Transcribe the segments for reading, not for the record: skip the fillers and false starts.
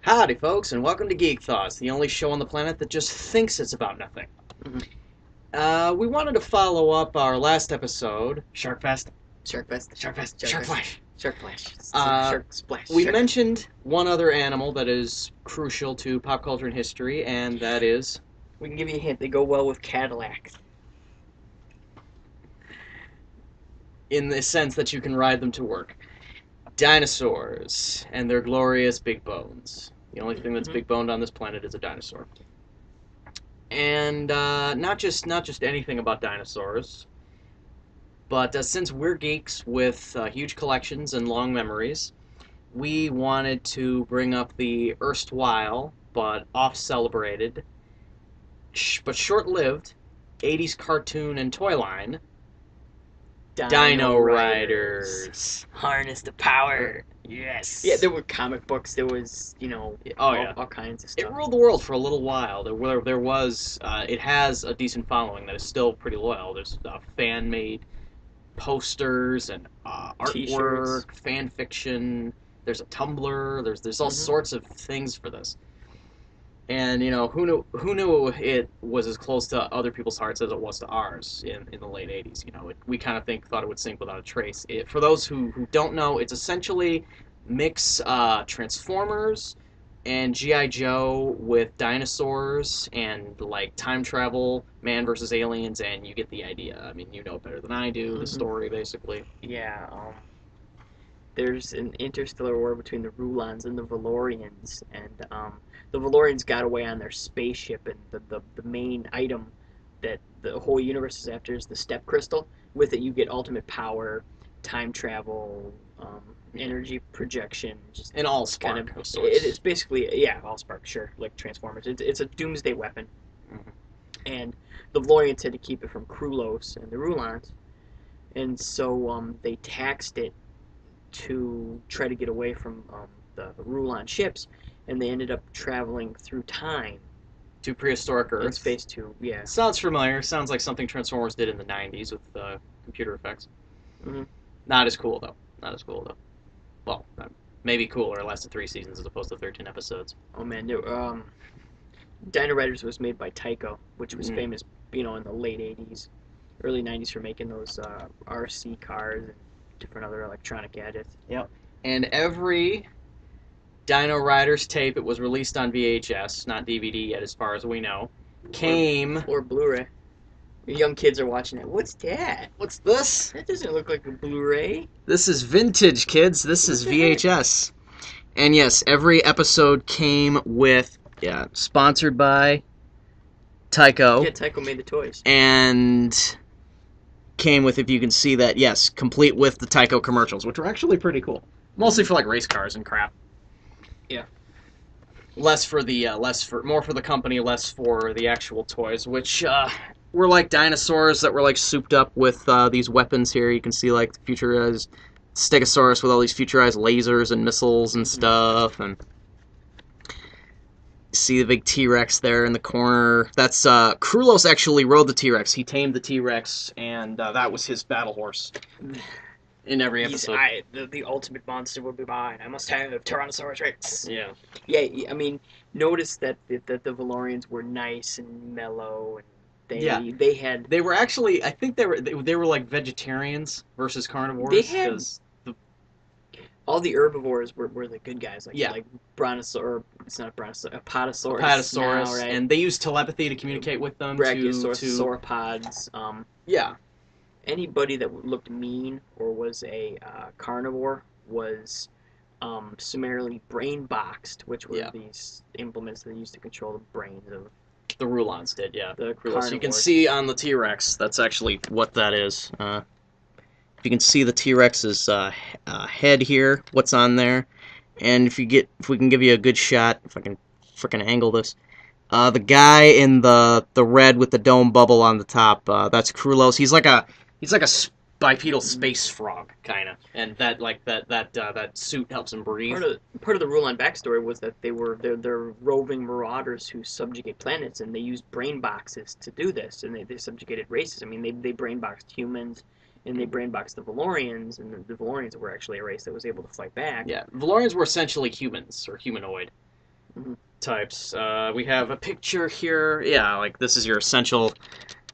Howdy, folks, and welcome to Geek Thoughts, the only show on the planet that just thinks it's about nothing. We wanted to follow up our last episode, Sharkfest. Sharkflash. Shark splash. We mentioned one other animal that is crucial to pop culture and history, and that is... We can give you a hint. They go well with Cadillacs. in the sense that you can ride them to work. Dinosaurs and their glorious big bones. The only thing that's big boned on this planet is a dinosaur. And not just anything about dinosaurs, but since we're geeks with huge collections and long memories, we wanted to bring up the erstwhile but oft-celebrated, but short-lived 80s cartoon and toy line, Dino-Riders. Harness the power. Yes. Yeah, there were comic books. There was, all kinds of stuff. It ruled the world for a little while. There was, it has a decent following that is still pretty loyal. There's fan-made posters and artwork, T-shirts. fan fiction. There's a Tumblr. There's all sorts of things for this. And who knew it was as close to other people's hearts as it was to ours in the late '80s. We kind of thought it would sink without a trace. For those who don't know, it's essentially mix Transformers and G.I. Joe with dinosaurs and like time travel, man versus aliens, and you get the idea. I mean, you know better than I do the story basically. Yeah. There's an interstellar war between the Rulons and the Valorians, and the Valorians got away on their spaceship, and the main item that the whole universe is after is the step crystal. With it, you get ultimate power, time travel, energy projection, and all spark kind of sorts. It's basically all spark, sure, like Transformers. It's a doomsday weapon, and the Valorians had to keep it from Krulos and the Rulons, and so they taxed it to try to get away from the Rulon ships, and they ended up traveling through time to prehistoric Earth. in space to Sounds familiar. Sounds like something Transformers did in the '90s with computer effects. Mm-hmm. Not as cool though. Well, maybe cooler. It lasted 3 seasons as opposed to 13 episodes. Oh man, Dino-Riders was made by Tyco, which was famous, in the late '80s, early '90s for making those RC cars and different other electronic gadgets. Yep. And every Dino-Riders tape, it was released on VHS, not DVD yet as far as we know, came... Or Blu-ray. Young kids are watching it. What's that? What's this? That doesn't look like a Blu-ray. This is vintage, kids. This is VHS. And yes, every episode came with, sponsored by Tyco. Yeah, Tyco made the toys. And came with, if you can see that, yes, complete with the Tyco commercials, which were actually pretty cool. Mostly for like race cars and crap. Yeah. More for the company, less for the actual toys, which were like dinosaurs that were like souped up with these weapons here. You can see like the futurized Stegosaurus with all these futurized lasers and missiles and stuff, and see the big T-Rex there in the corner. That's Krulos actually rode the T-Rex. He tamed the T-Rex, and that was his battle horse in every episode. The ultimate monster will be mine. I must have Tyrannosaurus Rex. Yeah. Yeah, I mean, notice that the Valorians were nice and mellow, and they were actually, I think they were like vegetarians versus carnivores. They had all the herbivores were the good guys, like Brontosaurus, it's not Brontosaurus, Apatosaurus now, right? And they used telepathy to communicate with them. Brachiosaurus, sauropods. Yeah. Anybody that looked mean or was a carnivore was summarily brain boxed, which were these implements that they used to control the brains of. The Rulons did, yeah. The carnivores. You can see on the T-Rex, that's actually what that is. You can see the T-Rex's head here, what's on there, and if we can give you a good shot, if I can frickin' angle this, the guy in the red with the dome bubble on the top, that's Krulos. He's like a bipedal space frog, kind of, and that suit helps him breathe. Part of the Rulon backstory was that they're roving marauders who subjugate planets, and they used brain boxes to do this, and they subjugated races. I mean, they brain boxed humans, and they brain boxed the Valorians, and the Valorians were actually a race that was able to fight back. Yeah, Valorians were essentially humans, or humanoid. types. We have a picture here. Yeah, like this is your essential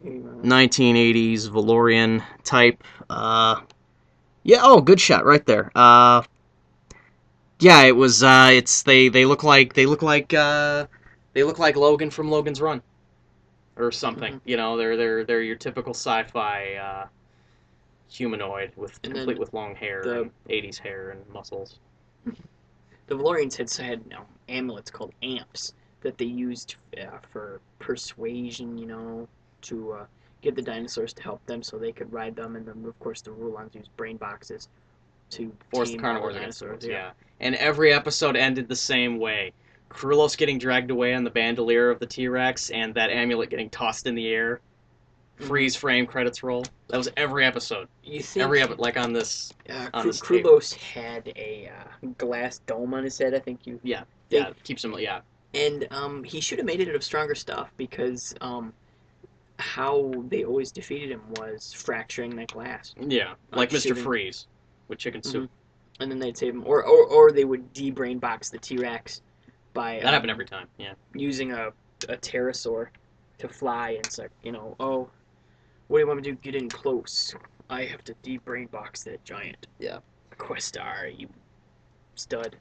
Mm-hmm. 1980s Valorian type. Yeah. Oh, good shot right there. Yeah, it was. It's they look like they look like Logan from Logan's Run or something. Mm-hmm. You know, they're your typical sci-fi humanoid with And complete then with long hair the and 80s hair and muscles. the Valorians had amulets called amps that they used for persuasion, to get the dinosaurs to help them so they could ride them. And then, of course, the Rulons used brain boxes to Force the tame all the carnivores against the dinosaurs. wolves, Yeah. yeah. And every episode ended the same way. Krulos getting dragged away on the bandolier of the T-Rex, and that amulet getting tossed in the air. Mm-hmm. Freeze frame, credits roll. That was every episode. You think Like on this tape. Krulos had a glass dome on his head? I think you Yeah, think, yeah, keeps him. Yeah, and he should have made it out of stronger stuff because how they always defeated him was fracturing that glass. yeah, like Mr. Shooting. Freeze with chicken soup. And then they'd save him, or they would de-brain box the T-Rex by That happened every time. Yeah, using a pterosaur to fly. And it's like, oh, what do you want me to do? Get in close. I have to de-brain box that giant. Yeah. Questar, you stud.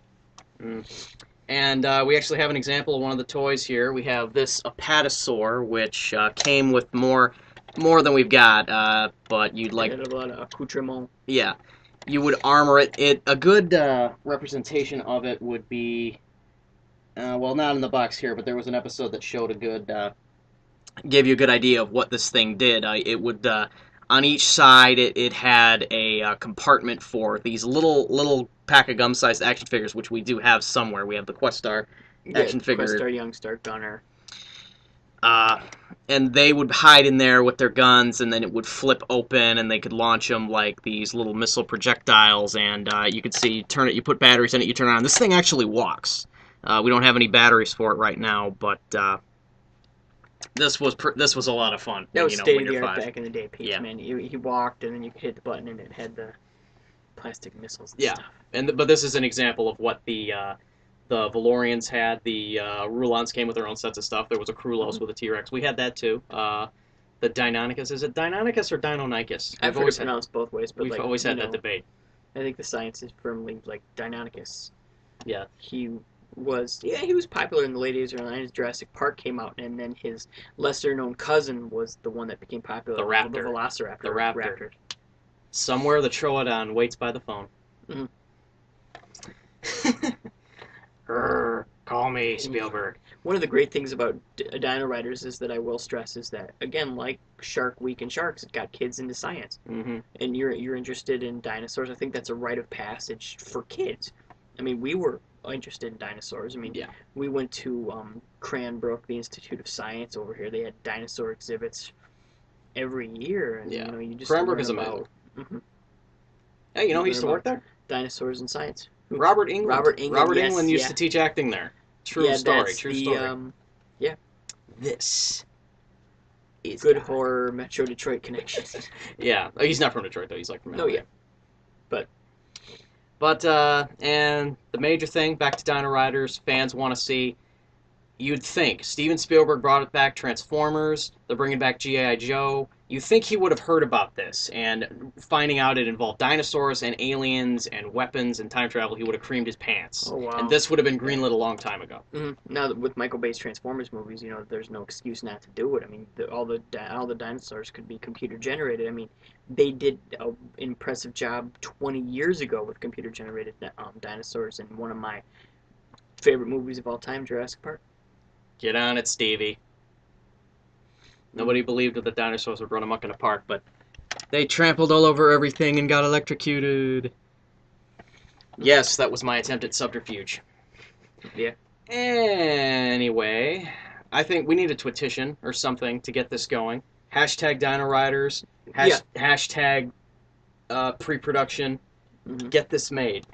Mm. And we actually have an example of one of the toys here. We have this Apatosaur, which came with more than we've got, but you'd like... It had a lot of accoutrement. Yeah. You would armor it. A good representation of it would be... well, not in the box here, but there was an episode that showed a good... gave you a good idea of what this thing did. It would... on each side, it had a compartment for these little pack of gum-sized action figures, which we do have somewhere. We have the Questar action figure. Questar, Youngstar, Gunner. And they would hide in there with their guns, and then it would flip open, and they could launch them like these little missile projectiles. And you could see, you put batteries in it, you turn it on. This thing actually walks. We don't have any batteries for it right now, but this was a lot of fun. That was state of the art back in the day, Peach, yeah. Man. He walked, and then you could hit the button, and it had the plastic missiles and stuff. But this is an example of what the Valorians had. The Rulons came with their own sets of stuff. There was a Krulos with a T-Rex. We had that too. The Deinonychus, is it Deinonychus or Deinonychus? I've heard it pronounced both ways, but we've always had that debate. I think the science is firmly like Deinonychus. Yeah. He was popular in the late 80s or 90s. Jurassic Park came out, and then his lesser-known cousin was the one that became popular. The Raptor. The Velociraptor. The Raptor. Somewhere the Troodon waits by the phone. Mm-hmm. Call me, Spielberg. One of the great things about Dino-Riders is that I will stress is that, again, like Shark Week and Sharks, it got kids into science. Mm-hmm. And you're interested in dinosaurs. I think that's a rite of passage for kids. I mean, we were interested in dinosaurs. I mean, we went to Cranbrook, the Institute of Science over here. They had dinosaur exhibits every year. And, you just Cranbrook is amazing. Mm-hmm. Hey, he used to work there? Dinosaurs and science. Robert England. Robert England used to teach acting there. True story. Yeah. This is good horror Metro Detroit connection. Yeah. Oh, he's not from Detroit, though. He's like from LA. Oh, yeah. But and the major thing, back to Dino-Riders, fans want to see, you'd think, Steven Spielberg brought it back, Transformers, they're bringing back G.I. Joe. You'd think he would have heard about this, and finding out it involved dinosaurs and aliens and weapons and time travel, he would have creamed his pants. Oh, wow. And this would have been greenlit a long time ago. Mm-hmm. Now, with Michael Bay's Transformers movies, there's no excuse not to do it. I mean, all the dinosaurs could be computer generated. I mean, they did an impressive job 20 years ago with computer generated dinosaurs in one of my favorite movies of all time, Jurassic Park. Get on it, Stevie. Nobody believed that the dinosaurs would run amok in a park, but they trampled all over everything and got electrocuted. Yes, that was my attempt at subterfuge. Yeah. Anyway, I think we need a petition or something to get this going. Hashtag Dino-Riders. Hashtag pre-production. Mm-hmm. Get this made.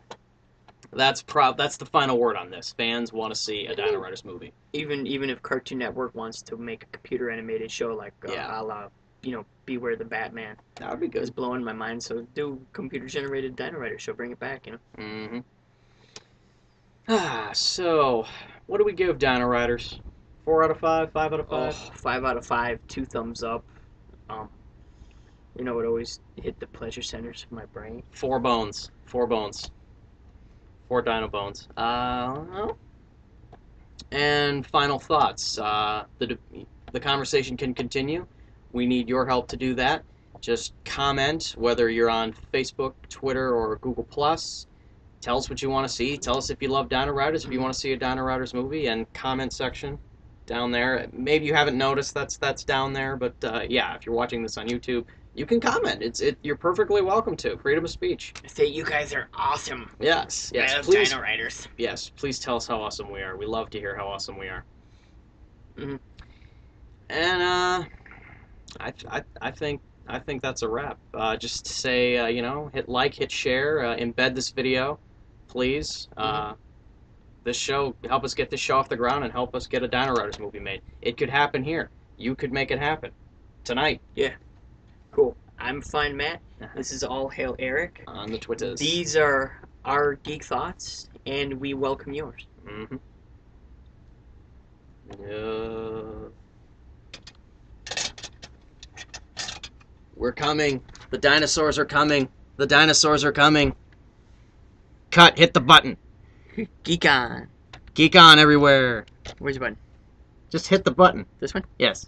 That's the final word on this. Fans want to see a Dino-Riders movie. Even if Cartoon Network wants to make a computer animated show like a la, Beware the Batman. That would be good. It's blowing my mind. So do computer generated Dino-Riders show. Bring it back. Mm-hmm. So, what do we give Dino-Riders? 4 out of 5? 5 out of Oh, 5? 5 out of 5, 2 thumbs up. Um, it always hit the pleasure centers of my brain. 4 bones. 4 bones. 4 dino bones. And final thoughts. The conversation can continue. We need your help to do that. Just comment, whether you're on Facebook, Twitter, or Google Plus. Tell us what you want to see. Tell us if you love Dino-Riders, if you want to see a Dino-Riders movie, and comment section down there. Maybe you haven't noticed that's down there, but yeah, if you're watching this on YouTube, you can comment. You're perfectly welcome to. Freedom of speech. Say you guys are awesome. Yes, I love please. Dino-Riders. Yes, please tell us how awesome we are. We love to hear how awesome we are. Mm-hmm. And I think that's a wrap. Just say hit like, hit share, embed this video, please. This show, help us get this show off the ground and help us get a Dino-Riders movie made. It could happen here. You could make it happen tonight. Yeah. Cool. I'm Fine Matt. This is All Hail Eric. On the Twitters. These are our geek thoughts, and we welcome yours. Mm-hmm. We're coming. The dinosaurs are coming. The dinosaurs are coming. Cut. Hit the button. Geek on. Geek on everywhere. Where's the button? Just hit the button. This one? Yes.